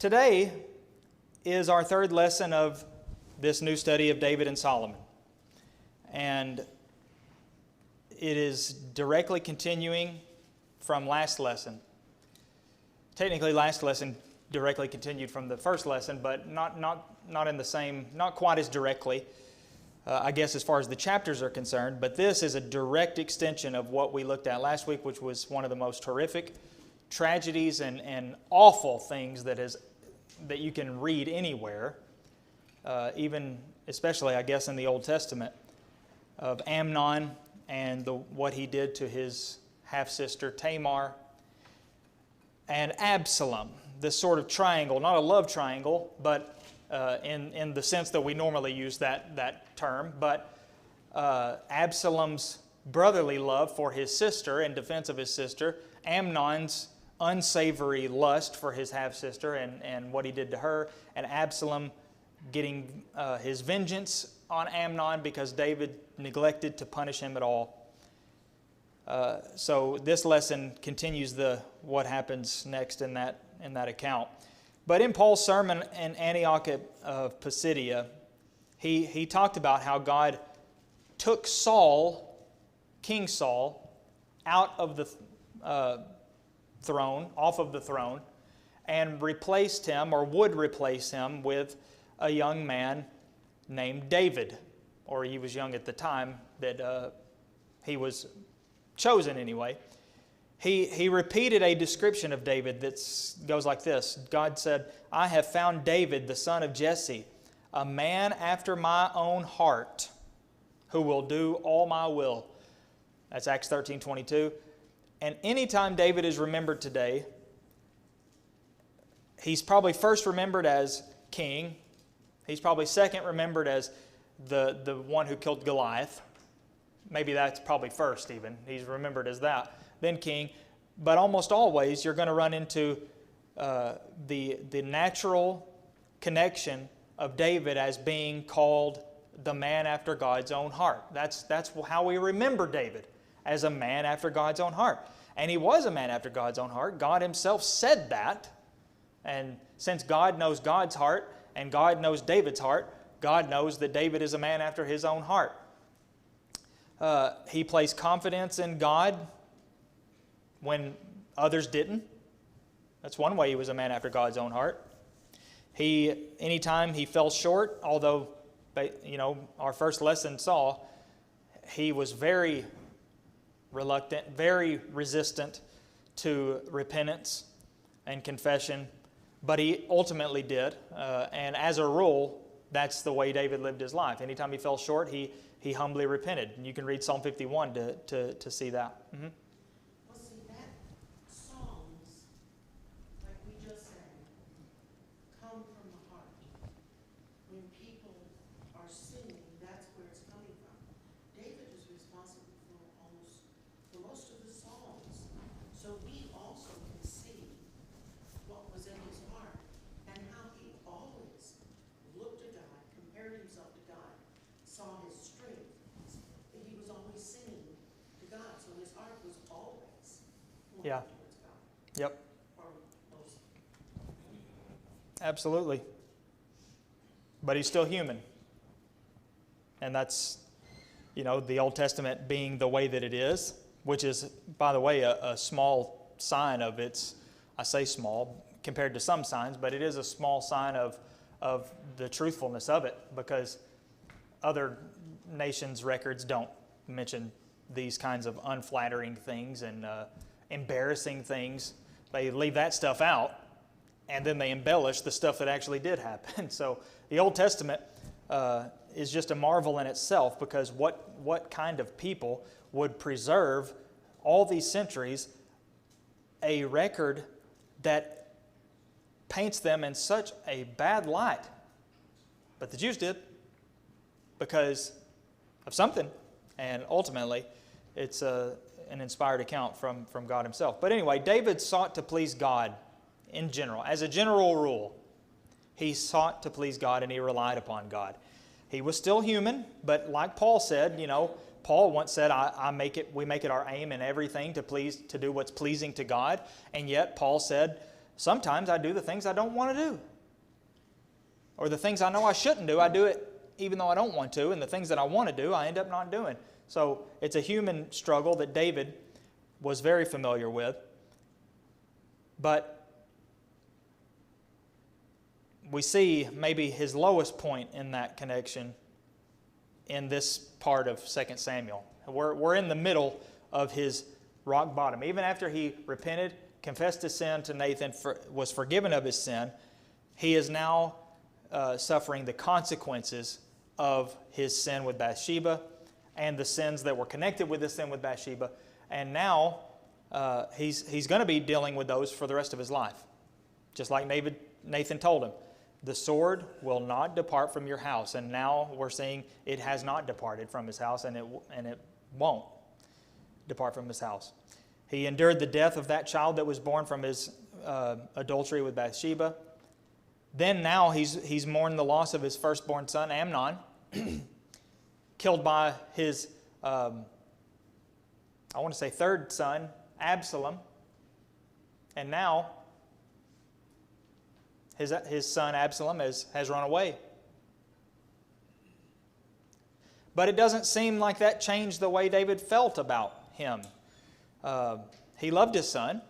Today is our third lesson of this new study of David and Solomon. And it is directly continuing from last lesson. Technically, last lesson directly continued from the first lesson, but not in the same, not quite as directly, I guess, as far as the chapters are concerned. But this is a direct extension of what we looked at last week, which was one of the most horrific tragedies and awful things that you can read anywhere, even especially, I guess, in the Old Testament, of Amnon and what he did to his half-sister Tamar, and Absalom, this sort of triangle, not a love triangle, but in the sense that we normally use that term, but Absalom's brotherly love for his sister in defense of his sister, Amnon's unsavory lust for his half-sister and what he did to her, and Absalom getting his vengeance on Amnon because David neglected to punish him at all. So this lesson continues what happens next in that account. But in Paul's sermon in Antioch of Pisidia, he talked about how God took Saul, King Saul, out of the throne, off of the throne, and replaced him, or would replace him, with a young man named David. Or he was young at the time that he was chosen anyway. He repeated a description of David that goes like this. God said, "I have found David, the son of Jesse, a man after my own heart, who will do all my will." That's Acts 13:22. And anytime David is remembered today, he's probably first remembered as king. He's probably second remembered as the one who killed Goliath. Maybe that's probably first even. He's remembered as that. Then king. But almost always you're going to run into the natural connection of David as being called the man after God's own heart. That's how we remember David, as a man after God's own heart. And he was a man after God's own heart. God himself said that. And since God knows God's heart and God knows David's heart, God knows that David is a man after his own heart. He placed confidence in God when others didn't. That's one way he was a man after God's own heart. Anytime he fell short, although our first lesson saw, he was very reluctant, very resistant to repentance and confession, but he ultimately did. And as a rule, that's the way David lived his life. Anytime he fell short, he humbly repented. And you can read Psalm 51 to see that. Mm-hmm. Well, see, that songs, like we just sang, come from the heart. When people are singing, that's where it's coming from. David is responsible for most of the songs. So we also can see what was in his heart and how he always looked to God, compared himself to God, saw his strength. He was always singing to God, so his heart was always pointing towards God. Yep. Or most. Absolutely. But he's still human. And that's, the Old Testament being the way that it is, which is, by the way, a small sign of its, I say small compared to some signs, but it is a small sign of the truthfulness of it, because other nations' records don't mention these kinds of unflattering things and embarrassing things. They leave that stuff out, and then they embellish the stuff that actually did happen. So the Old Testament is just a marvel in itself, because what kind of people would preserve all these centuries a record that paints them in such a bad light? But the Jews did, because of something, and ultimately it's an inspired account from God himself. But anyway, David sought to please God in general. As a general rule, he sought to please God and he relied upon God. He was still human, but like Paul said, Paul once said, we make it our aim in everything to do what's pleasing to God. And yet Paul said, sometimes I do the things I don't want to do. Or the things I know I shouldn't do, I do it even though I don't want to. And the things that I want to do, I end up not doing. So it's a human struggle that David was very familiar with. But we see maybe his lowest point in that connection in this part of 2 Samuel. We're in the middle of his rock bottom. Even after he repented, confessed his sin to Nathan, was forgiven of his sin, he is now suffering the consequences of his sin with Bathsheba and the sins that were connected with his sin with Bathsheba. And now he's going to be dealing with those for the rest of his life. Just like Nathan told him, the sword will not depart from your house. And now we're seeing it has not departed from his house, and it won't depart from his house. He endured the death of that child that was born from his adultery with Bathsheba. Then now he's mourned the loss of his firstborn son, Amnon, killed by his, third son, Absalom. And now his son Absalom has run away. But it doesn't seem like that changed the way David felt about him. He loved his son.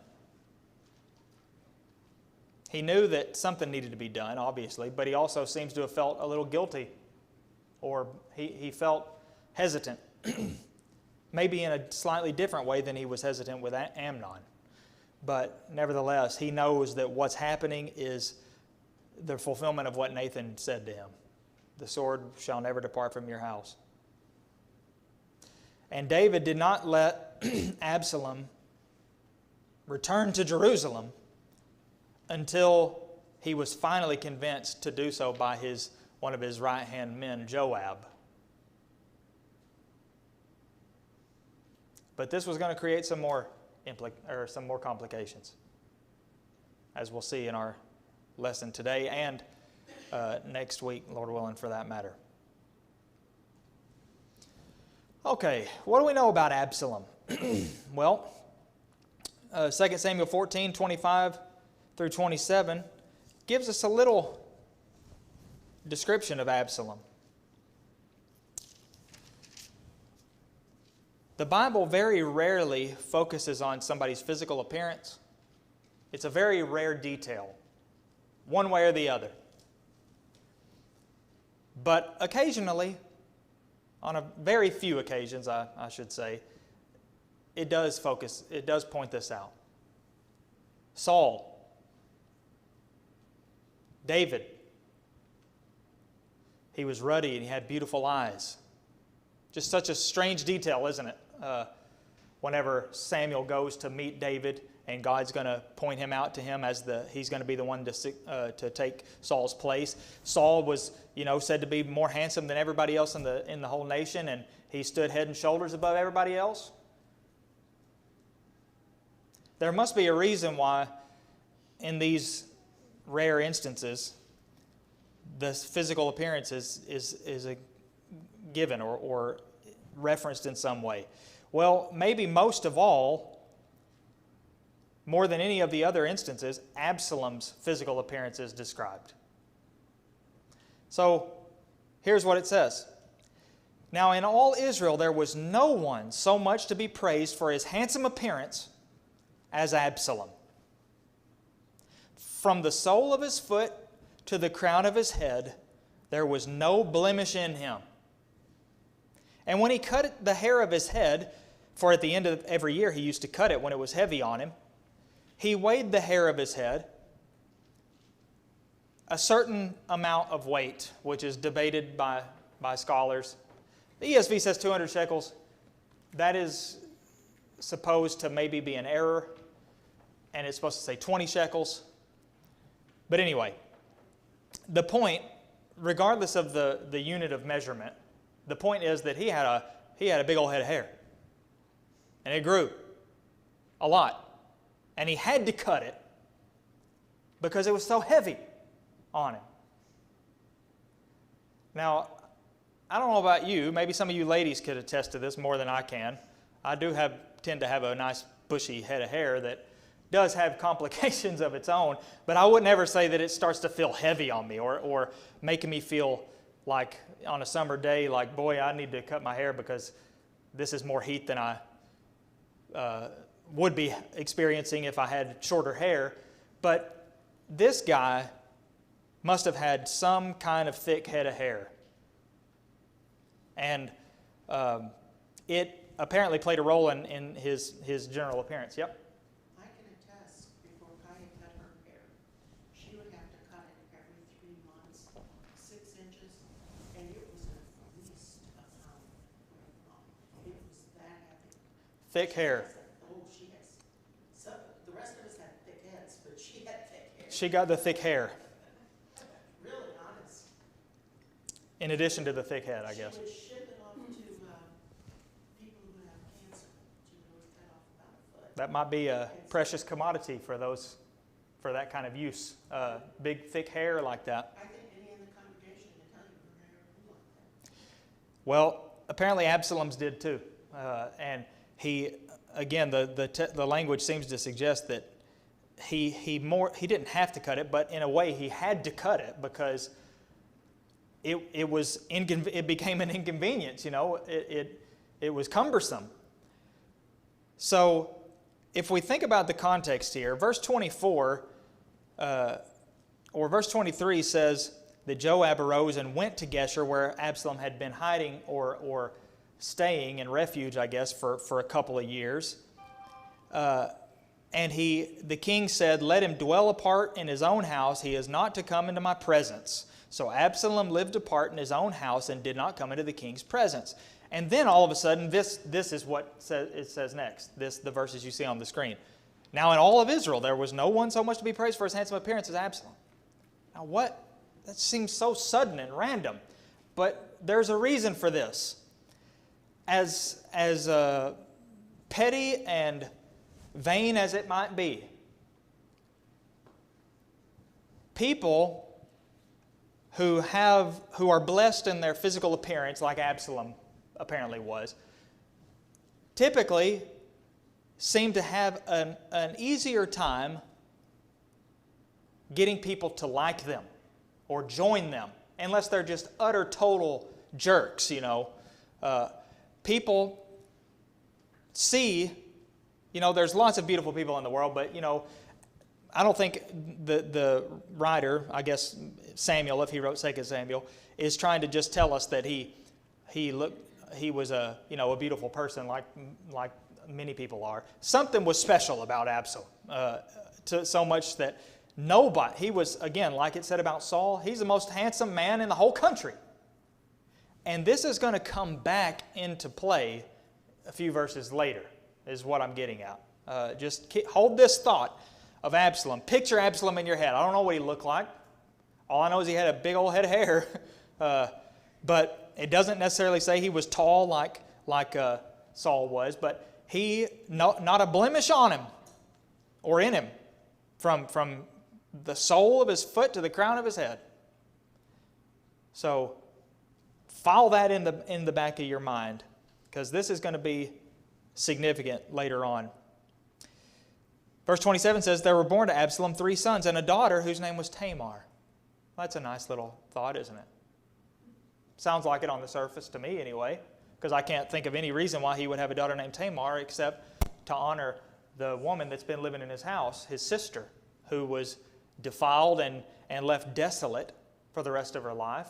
He knew that something needed to be done, obviously, but he also seems to have felt a little guilty, or he felt hesitant, maybe in a slightly different way than he was hesitant with Amnon. But nevertheless, he knows that what's happening is the fulfillment of what Nathan said to him. The sword shall never depart from your house. And David did not let Absalom return to Jerusalem until he was finally convinced to do so by one of his right-hand men, Joab. But this was going to create some more complications, as we'll see in our lesson today and next week, Lord willing, for that matter. Okay, what do we know about Absalom? Well, 2 Samuel 14, 25 through 27 gives us a little description of Absalom. The Bible very rarely focuses on somebody's physical appearance. It's a very rare detail, one way or the other. But occasionally, on a very few occasions, I should say, it does point this out. Saul, David, he was ruddy and he had beautiful eyes. Just such a strange detail, isn't it? Whenever Samuel goes to meet David and God's going to point him out to him as he's going to be the one to take Saul's place. Saul was, said to be more handsome than everybody else in the whole nation, and he stood head and shoulders above everybody else. There must be a reason why, in these rare instances, the physical appearance is a given or referenced in some way. Well, maybe most of all, more than any of the other instances, Absalom's physical appearance is described. So, here's what it says. Now, in all Israel, there was no one so much to be praised for his handsome appearance as Absalom. From the sole of his foot to the crown of his head, there was no blemish in him. And when he cut the hair of his head, for at the end of every year he used to cut it when it was heavy on him, he weighed the hair of his head, a certain amount of weight, which is debated by scholars. The ESV says 200 shekels. That is supposed to maybe be an error, and it's supposed to say 20 shekels. But anyway, the point, regardless of the unit of measurement, the point is that he had a big old head of hair. And it grew a lot. And he had to cut it because it was so heavy on him. Now, I don't know about you. Maybe some of you ladies could attest to this more than I can. I do tend to have a nice bushy head of hair that does have complications of its own, but I would never say that it starts to feel heavy on me or making me feel like on a summer day, like, boy, I need to cut my hair because this is more heat than I would be experiencing if I had shorter hair. But this guy must have had some kind of thick head of hair. And it apparently played a role in his general appearance. Yep. I can attest, before Kaya cut her hair, she would have to cut it every 3 months, 6 inches, and it was at least a pound long. It was that heavy. Thick hair. She has, the rest of us had thick heads, but she had thick hair. She got the thick hair. Really honest. In addition to the thick head, I guess. She would ship it off to people who have cancer. She would always cut off about a foot. That might be a precious commodity for that kind of use. Big, thick hair like that. I think any in the congregation can tell you her hair grew like that. Well, apparently Absalom's did too. And he, again, the language seems to suggest that he didn't have to cut it, but in a way he had to cut it because it became an inconvenience. It was cumbersome. So if we think about the context here, verse 24 or verse 23 says that Joab arose and went to Geshur, where Absalom had been hiding or staying in refuge, I guess, for a couple of years. And the king said, "Let him dwell apart in his own house. He is not to come into my presence." So Absalom lived apart in his own house and did not come into the king's presence. And then all of a sudden, this is what it says next. The verses you see on the screen. Now in all of Israel, there was no one so much to be praised for his handsome appearance as Absalom. Now what? That seems so sudden and random. But there's a reason for this. As petty and vain as it might be, people who are blessed in their physical appearance, like Absalom apparently was, typically seem to have an easier time getting people to like them or join them, unless they're just utter total jerks. People see, there's lots of beautiful people in the world, but I don't think the writer, I guess Samuel, if he wrote 2 Samuel, is trying to just tell us that he was a beautiful person like many people are. Something was special about Absalom, so much that he was, again, like it said about Saul, he's the most handsome man in the whole country. And this is going to come back into play a few verses later, is what I'm getting at. Just hold this thought of Absalom. Picture Absalom in your head. I don't know what he looked like. All I know is he had a big old head of hair. But it doesn't necessarily say he was tall like Saul was. But not a blemish on him or in him from the sole of his foot to the crown of his head. So file that in the back of your mind, because this is going to be significant later on. Verse 27 says, "There were born to Absalom 3 sons and a daughter whose name was Tamar." That's a nice little thought, isn't it? Sounds like it on the surface to me anyway, because I can't think of any reason why he would have a daughter named Tamar except to honor the woman that's been living in his house, his sister, who was defiled and left desolate for the rest of her life.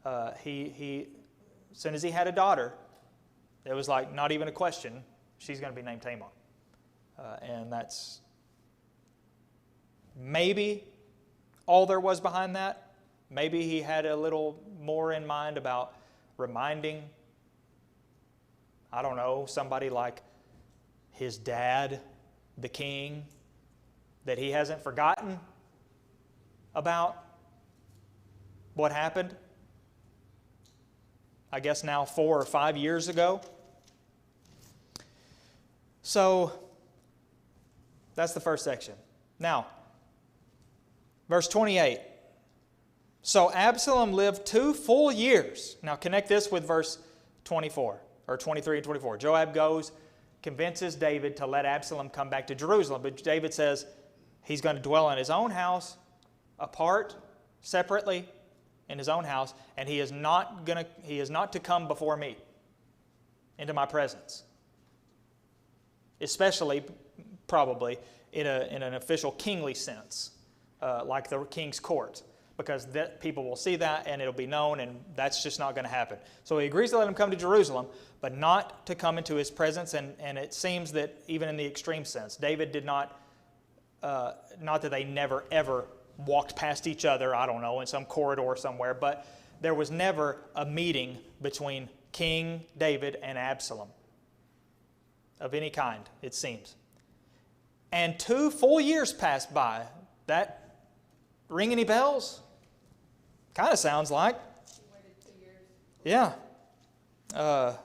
As soon as he had a daughter, it was like not even a question, she's going to be named Tamar. And that's maybe all there was behind that. Maybe he had a little more in mind about reminding, I don't know, somebody like his dad, the king, that he hasn't forgotten about what happened, I guess now 4 or 5 years ago. So that's the first section. Now, verse 28. So Absalom lived 2 full years. Now connect this with verse 24, or 23 and 24. Joab goes convinces David to let Absalom come back to Jerusalem. But David says he's going to dwell in his own house, apart, separately, in his own house, and he is not to come before me, into my presence. Especially, probably, in an official kingly sense, like the king's court, because people will see that and it'll be known, and that's just not going to happen. So he agrees to let him come to Jerusalem, but not to come into his presence, and it seems that even in the extreme sense, David did not that they never ever walked past each other, I don't know, in some corridor somewhere, but there was never a meeting between King David and Absalom of any kind, it seems. And 2 full years passed by. That ring any bells? Kind of sounds like. Waited 2 years. Yeah.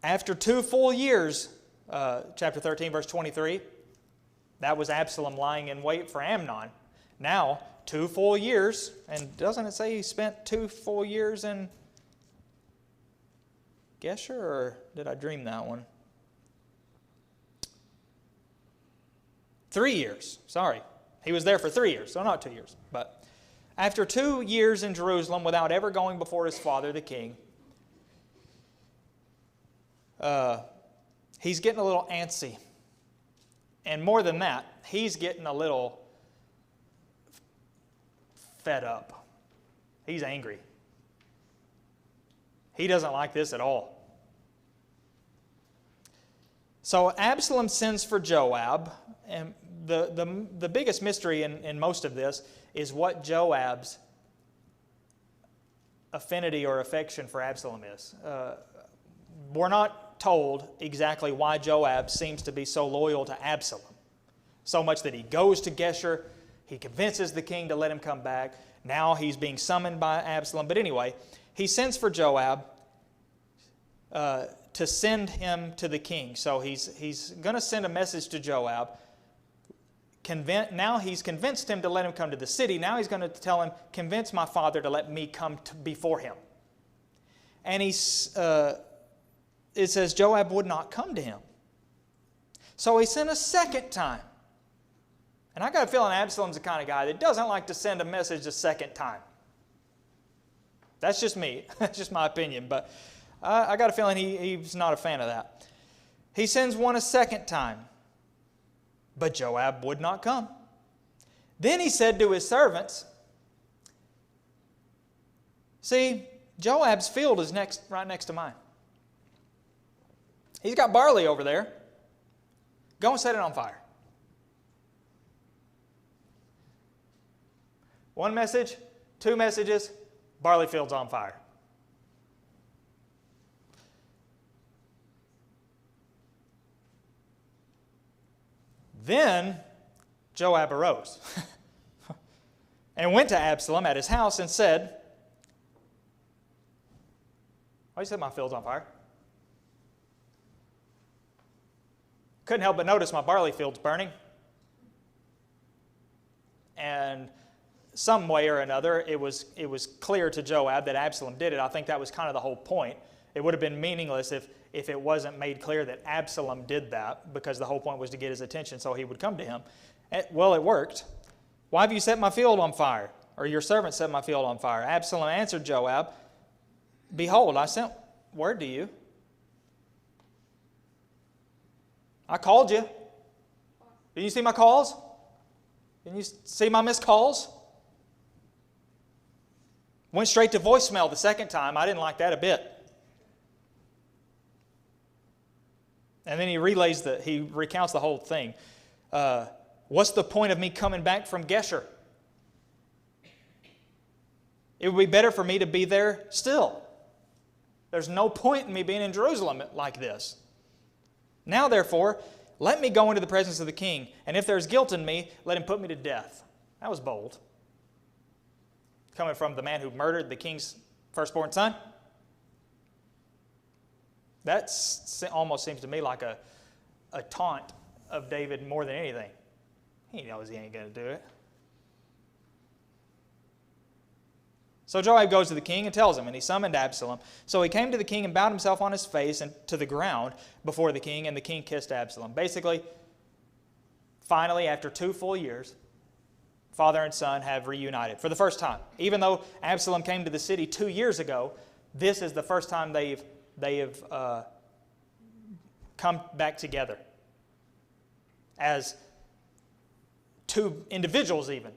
After 2 full years, chapter 13, verse 23, that was Absalom lying in wait for Amnon. Now, 2 full years, and doesn't it say he spent 2 full years in Geshur, or did I dream that one? 3 years, sorry. He was there for 3 years, so not 2 years. But after 2 years in Jerusalem without ever going before his father, the king, he's getting a little antsy. And more than that, he's getting a little fed up. He's angry. He doesn't like this at all. So Absalom sends for Joab, and the biggest mystery in most of this is what Joab's affinity or affection for Absalom is. We're not told exactly why Joab seems to be so loyal to Absalom. So much that he goes to Geshur, he convinces the king to let him come back. Now he's being summoned by Absalom. But anyway, he sends for Joab to send him to the king. So he's going to send a message to Joab. Now he's convinced him to let him come to the city. Now he's going to tell him, convince my father to let me come before him. And it says Joab would not come to him. So he sent a second time. And I got a feeling Absalom's the kind of guy that doesn't like to send a message a second time. That's just me. That's just my opinion. But I got a feeling he's not a fan of that. He sends one a second time. But Joab would not come. Then he said to his servants, see, Joab's field is right next to mine. He's got barley over there. Go and set it on fire. One message, 2 messages, barley field's on fire. Then Joab arose and went to Absalom at his house and said, why you set my fields on fire? Couldn't help but notice my barley field's burning. And some way or another, it was clear to Joab that Absalom did it. I think that was kind of the whole point. It would have been meaningless if it wasn't made clear that Absalom did that, because the whole point was to get his attention so he would come to him. Well, it worked. Why have you set my field on fire? Or your servant set my field on fire? Absalom answered Joab, behold, I sent word to you. I called you. Didn't you see my calls? Didn't you see my missed calls? Went straight to voicemail the second time. I didn't like that a bit. And then he recounts the whole thing. What's the point of me coming back from Geshur? It would be better for me to be there still. There's no point in me being in Jerusalem like this. Now, therefore, let me go into the presence of the king, and if there's guilt in me, let him put me to death. That was bold. Coming from the man who murdered the king's firstborn son. That almost seems to me like a taunt of David more than anything. He knows he ain't going to do it. So Joab goes to the king and tells him, and he summoned Absalom. So he came to the king and bowed himself on his face and to the ground before the king, and the king kissed Absalom. Basically, finally, after 2 full years, father and son have reunited for the first time. Even though Absalom came to the city 2 years ago, this is the first time they have come back together as two individuals even,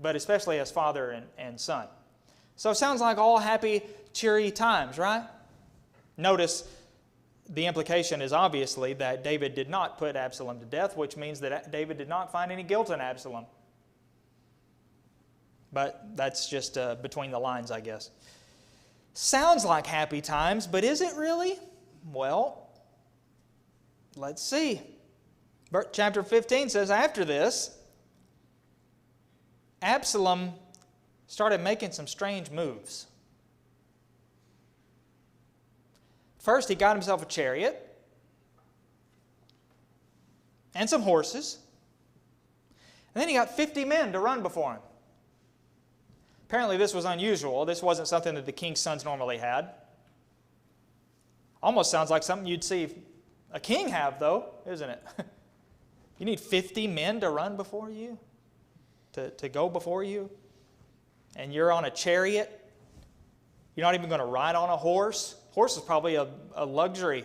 but especially as father and son. So it sounds like all happy, cheery times, right? Notice the implication is obviously that David did not put Absalom to death, which means that David did not find any guilt in Absalom. But that's just between the lines, I guess. Sounds like happy times, but is it really? Well, let's see. Chapter 15 says, after this, Absalom started making some strange moves. First, he got himself a chariot and some horses. And then he got 50 men to run before him. Apparently this was unusual. This wasn't something that the king's sons normally had. Almost sounds like something you'd see a king have, though, isn't it? You need 50 men to run before you, to go before you. And you're on a chariot. You're not even going to ride on a horse. Horse is probably a luxury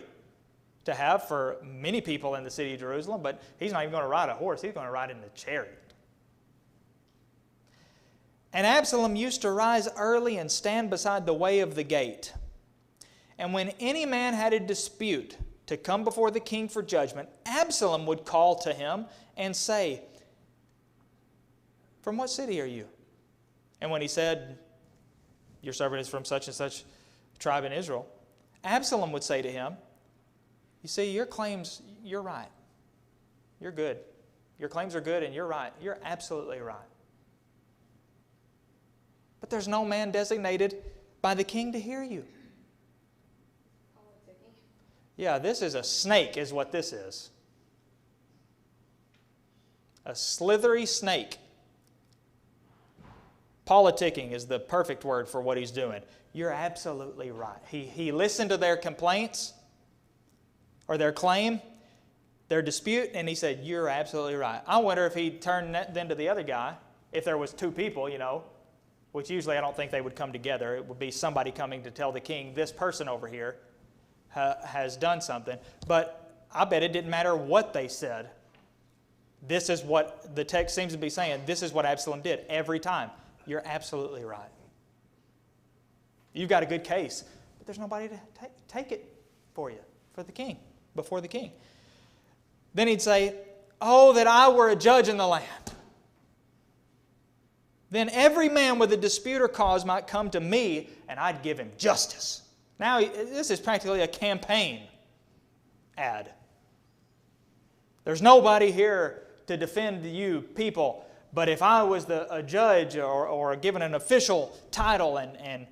to have for many people in the city of Jerusalem, but he's not even going to ride a horse. He's going to ride in the chariot. And Absalom used to rise early and stand beside the way of the gate. And when any man had a dispute to come before the king for judgment, Absalom would call to him and say, "From what city are you?" And when he said, "Your servant is from such and such tribe in Israel," Absalom would say to him, "You see, your claims, you're right. You're good. Your claims are good and you're right. You're absolutely right. But there's no man designated by the king to hear you." Yeah, this is a snake is what this is. A slithery snake. Politicking is the perfect word for what he's doing. You're absolutely right. He listened to their complaints or their claim, their dispute, and he said, "You're absolutely right." I wonder if he turned that then to the other guy, if there was two people, which usually I don't think they would come together. It would be somebody coming to tell the king, this person over here has done something. But I bet it didn't matter what they said. This is what the text seems to be saying. This is what Absalom did every time. You're absolutely right. You've got a good case, but there's nobody to take it for you, for the king, before the king. Then he'd say, "Oh, that I were a judge in the land. Then every man with a dispute or cause might come to me, and I'd give him justice." Now, this is practically a campaign ad. There's nobody here to defend you people, but if I was a judge or given an official title and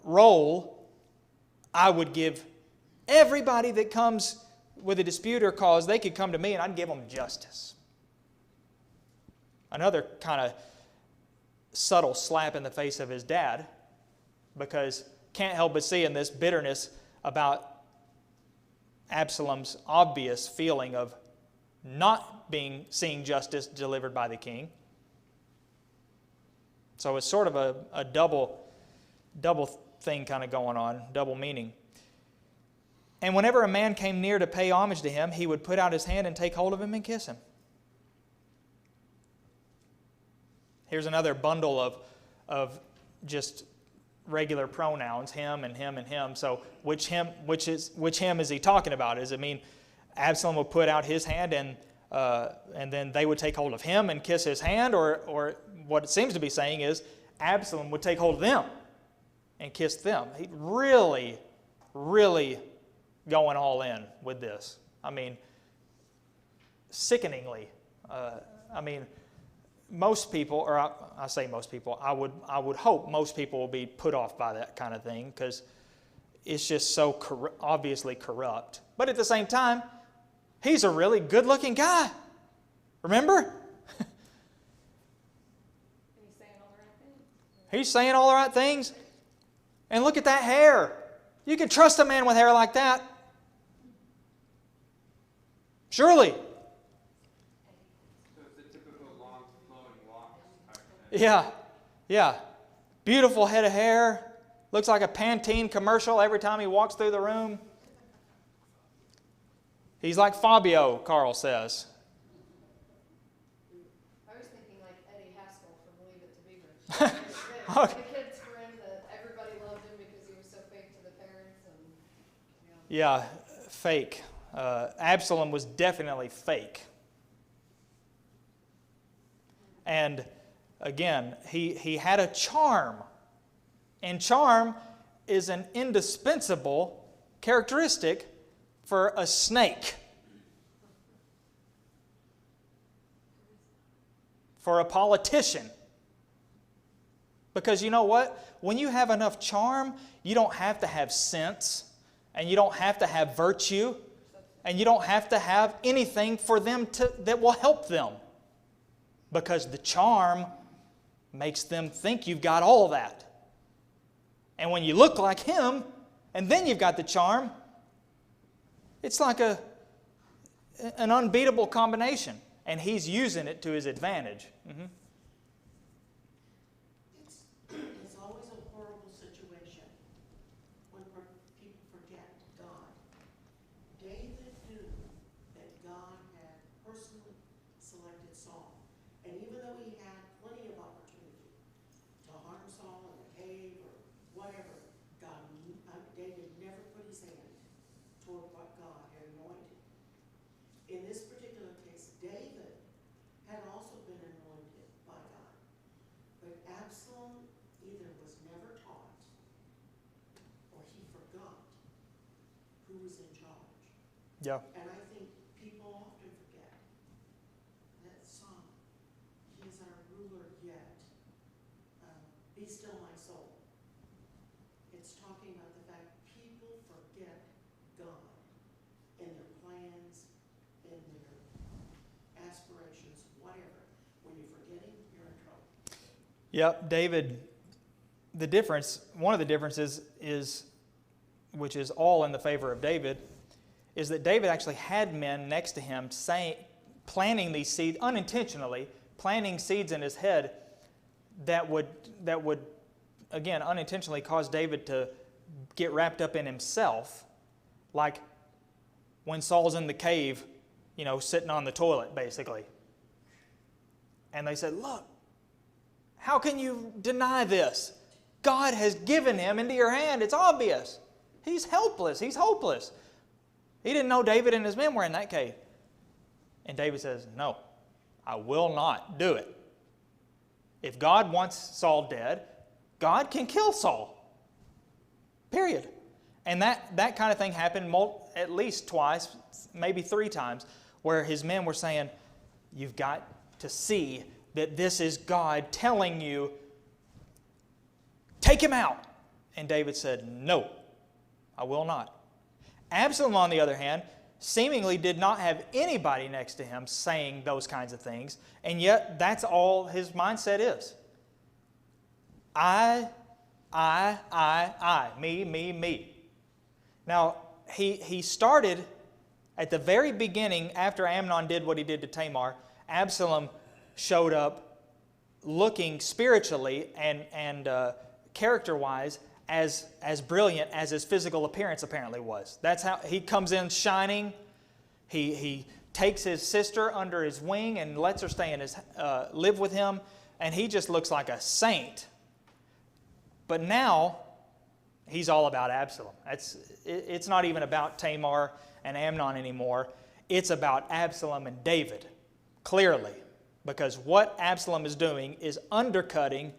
role, I would give everybody that comes with a dispute or cause, they could come to me and I'd give them justice. Another kind of subtle slap in the face of his dad, because can't help but see in this bitterness about Absalom's obvious feeling of not seeing justice delivered by the king. So it's sort of a double thing kind of going on, double meaning. And whenever a man came near to pay homage to him, he would put out his hand and take hold of him and kiss him. Here's another bundle of just regular pronouns, him and him and him. So which him is he talking about? Does it mean Absalom will put out his hand and then they would take hold of him and kiss his hand? Or what it seems to be saying is Absalom would take hold of them and kiss them. He really, really going all in with this. I mean, sickeningly. Most people, or I say most people, I would hope most people will be put off by that kind of thing because it's just so obviously corrupt. But at the same time, he's a really good-looking guy. Remember? He's saying all the right things. He's saying all the right things. And look at that hair. You can trust a man with hair like that. Surely. So it's a typical long, flowing walk type thing. Yeah. Yeah. Beautiful head of hair. Looks like a Pantene commercial every time he walks through the room. He's like Fabio, Carl says. I was thinking like Eddie Haskell from Leave It to Beaver. Okay. The kid's friend that everybody loved him because he was so fake to the parents. And, Yeah, fake. Absalom was definitely fake. And again, he had a charm. And charm is an indispensable characteristic for a snake. For a politician. Because you know what? When you have enough charm, you don't have to have sense, and you don't have to have virtue, and you don't have to have anything for them that will help them. Because the charm makes them think you've got all that. And when you look like him, and then you've got the charm, it's like an unbeatable combination. And he's using it to his advantage. Mm-hmm. It's always a horrible situation when people forget God. David knew that God had personally selected Saul. And even though he had plenty of opportunity to harm Saul in a cave or whatever, David never put his hand toward what God had anointed. In this particular case, David had also been anointed by God. But Absalom either was never taught or he forgot who was in charge. Yeah. And I think people often forget that song, He is our ruler yet. Be still my soul. It's talking about the fact people forget God in their plans, in their aspirations, whatever. When you're forgetting, you're in trouble. Yep, David, one of the differences is, which is all in the favor of David, is that David actually had men next to him planting these seeds, unintentionally, planting seeds in his head that would again, unintentionally cause David to get wrapped up in himself, like when Saul's in the cave, sitting on the toilet, basically. And they said, look, how can you deny this? God has given him into your hand. It's obvious. He's helpless. He's hopeless. He didn't know David and his men were in that cave. And David says, no, I will not do it. If God wants Saul dead, God can kill Saul. Period. And that kind of thing happened at least twice, maybe 3 times, where his men were saying, you've got to see that this is God telling you, take him out. And David said, no, I will not. Absalom, on the other hand, seemingly did not have anybody next to him saying those kinds of things, and yet that's all his mindset is. I, me. Now, he started at the very beginning, after Amnon did what he did to Tamar. Absalom showed up looking spiritually and character-wise as brilliant as his physical appearance apparently was. That's how he comes in shining. He takes his sister under his wing and lets her stay in live with him, and he just looks like a saint. But now he's all about Absalom. It's not even about Tamar and Amnon anymore. It's about Absalom and David, clearly, because what Absalom is doing is undercutting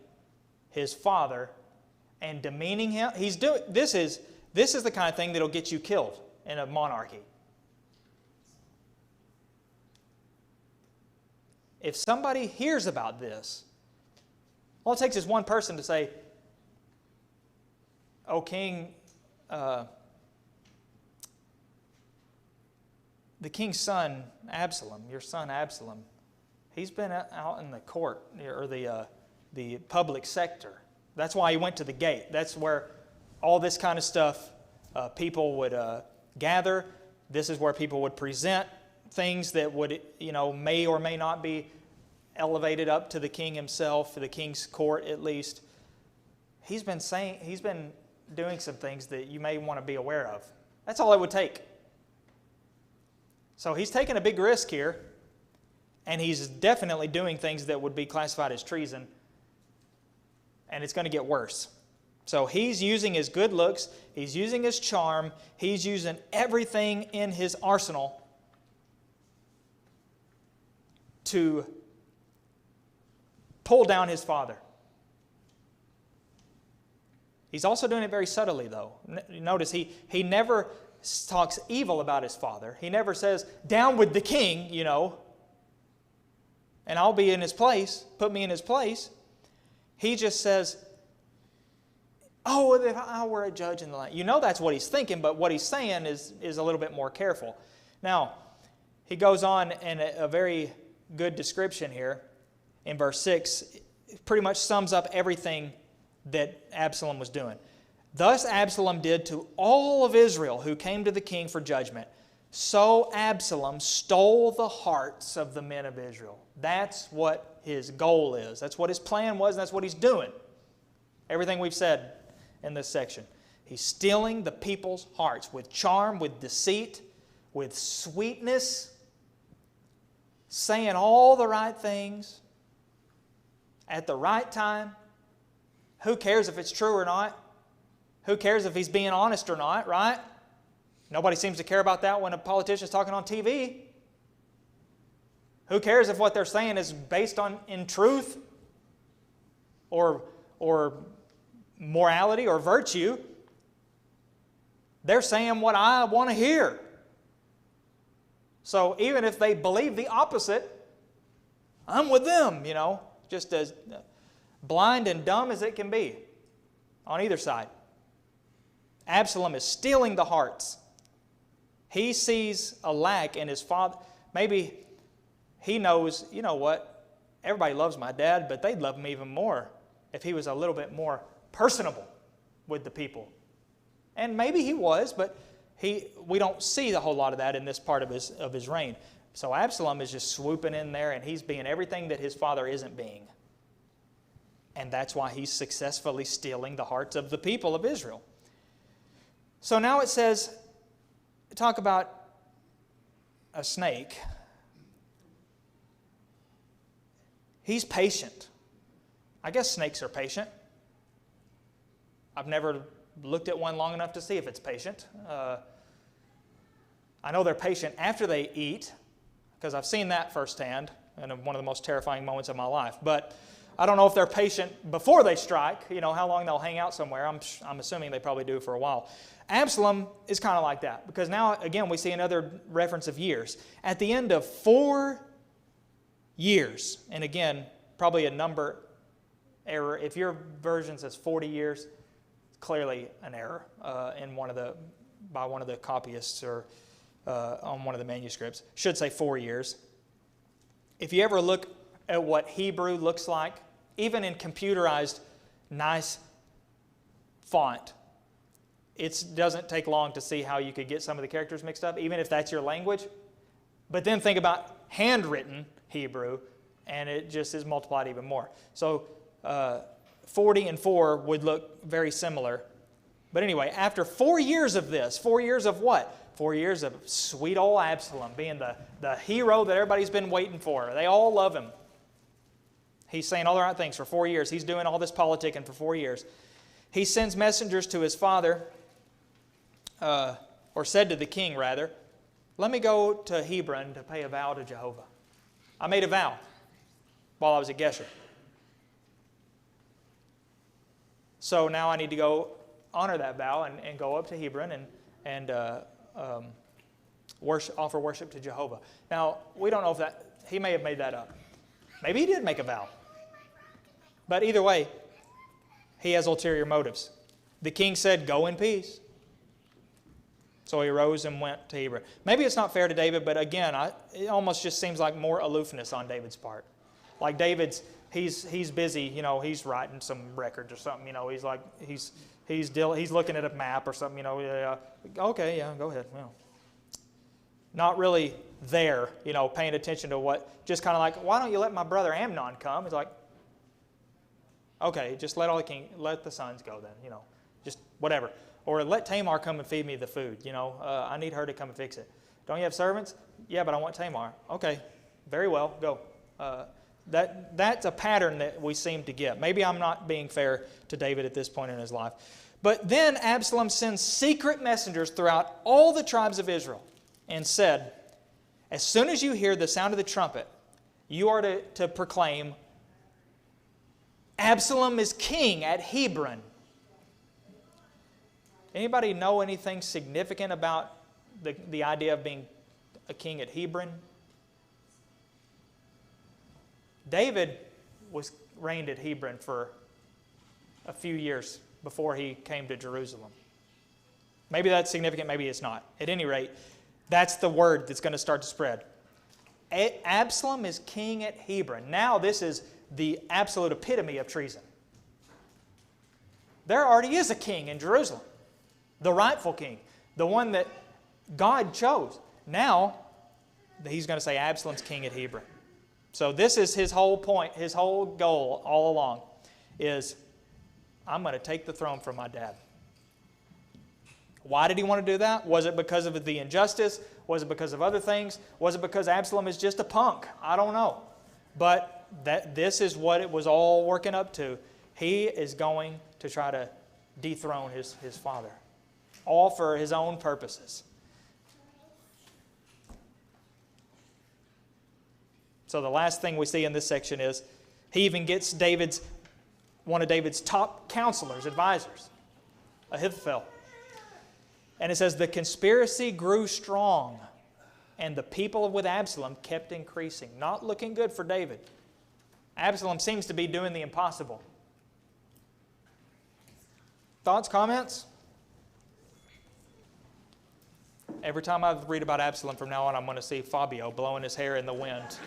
his father and demeaning him. This is the kind of thing that'll get you killed in a monarchy. If somebody hears about this, all it takes is one person to say, "Oh, King, the king's son, Absalom, your son Absalom, he's been out in the court or the public sector, That's why he went to the gate. That's where all this kind of stuff, people would gather. This is where people would present things that would, may or may not be elevated up to the king himself, to the king's court at least. He's been doing some things that you may want to be aware of. That's all it would take. So he's taking a big risk here, and he's definitely doing things that would be classified as treason, and it's going to get worse. So he's using his good looks, he's using his charm, he's using everything in his arsenal to pull down his father. He's also doing it very subtly, though. Notice he never talks evil about his father. He never says, down with the king, and I'll be in his place, put me in his place. He just says, oh, if I were a judge in the land. That's what he's thinking, but what he's saying is a little bit more careful. Now, he goes on in a very good description here in verse 6. It pretty much sums up everything that Absalom was doing. Thus Absalom did to all of Israel who came to the king for judgment. So Absalom stole the hearts of the men of Israel. That's what his goal is. That's what his plan was, and that's what he's doing. Everything we've said in this section. He's stealing the people's hearts with charm, with deceit, with sweetness, saying all the right things at the right time. Who cares if it's true or not? Who cares if he's being honest or not, right? Nobody seems to care about that when a politician's talking on TV. Who cares if what they're saying is based in truth or morality or virtue? They're saying what I want to hear. So even if they believe the opposite, I'm with them, just as blind and dumb as it can be on either side. Absalom is stealing the hearts. He sees a lack in his father. Maybe he knows, everybody loves my dad, but they'd love him even more if he was a little bit more personable with the people. And maybe he was, but we don't see a whole lot of that in this part of his reign. So Absalom is just swooping in there, and he's being everything that his father isn't being. And that's why he's successfully stealing the hearts of the people of Israel. So now it says, talk about a snake. He's patient. I guess snakes are patient. I've never looked at one long enough to see if it's patient. I know they're patient after they eat, because I've seen that firsthand, and one of the most terrifying moments of my life. But I don't know if they're patient before they strike, how long they'll hang out somewhere. I'm assuming they probably do for a while. Absalom is kind of like that, because now, again, we see another reference of years. At the end of 4 years, and again, probably a number error. If your version says 40 years, clearly an error by one of the copyists or on one of the manuscripts. Should say 4 years. If you ever look at what Hebrew looks like, even in computerized, nice font, it doesn't take long to see how you could get some of the characters mixed up, even if that's your language. But then think about handwritten Hebrew, and it just is multiplied even more. So 40 and 4 would look very similar. But anyway, after 4 years of this, 4 years of what? 4 years of sweet old Absalom being the hero that everybody's been waiting for. They all love him. He's saying all the right things for 4 years. He's doing all this politicking for 4 years. He sends messengers to his father, or said to the king, rather, let me go to Hebron to pay a vow to Jehovah. I made a vow while I was at Gesher. So now I need to go honor that vow and go up to Hebron and offer worship to Jehovah. Now, we don't know if he may have made that up. Maybe he did make a vow. But either way, he has ulterior motives. The king said, go in peace. So he arose and went to Hebron. Maybe it's not fair to David, but again, it almost just seems like more aloofness on David's part. Like he's busy, you know, he's writing some records or something, you know, he's like, he's looking at a map or something, you know, yeah, okay, yeah, go ahead, well. Not really there, you know, paying attention to what, just kind of like, why don't you let my brother Amnon come? He's like, okay, just let the sons go then, you know, just whatever. Or let Tamar come and feed me the food, you know, I need her to come and fix it. Don't you have servants? Yeah, but I want Tamar. Okay, very well, go. That's a pattern that we seem to get. Maybe I'm not being fair to David at this point in his life. But then Absalom sends secret messengers throughout all the tribes of Israel and said, as soon as you hear the sound of the trumpet, you are to proclaim, Absalom is king at Hebron. Anybody know anything significant about the idea of being a king at Hebron? David reigned at Hebron for a few years before he came to Jerusalem. Maybe that's significant, maybe it's not. At any rate, that's the word that's going to start to spread. Absalom is king at Hebron. Now this is the absolute epitome of treason. There already is a king in Jerusalem. The rightful king. The one that God chose. Now, he's going to say Absalom's king at Hebron. So this is his whole point, his whole goal all along is, I'm going to take the throne from my dad. Why did he want to do that? Was it because of the injustice? Was it because of other things? Was it because Absalom is just a punk? I don't know. But this is what it was all working up to. He is going to try to dethrone his father. All for his own purposes. So the last thing we see in this section is he even gets one of David's top counselors, advisors, Ahithophel. And it says, the conspiracy grew strong, and the people with Absalom kept increasing. Not looking good for David. Absalom seems to be doing the impossible. Thoughts, comments? Every time I read about Absalom from now on, I'm going to see Fabio blowing his hair in the wind.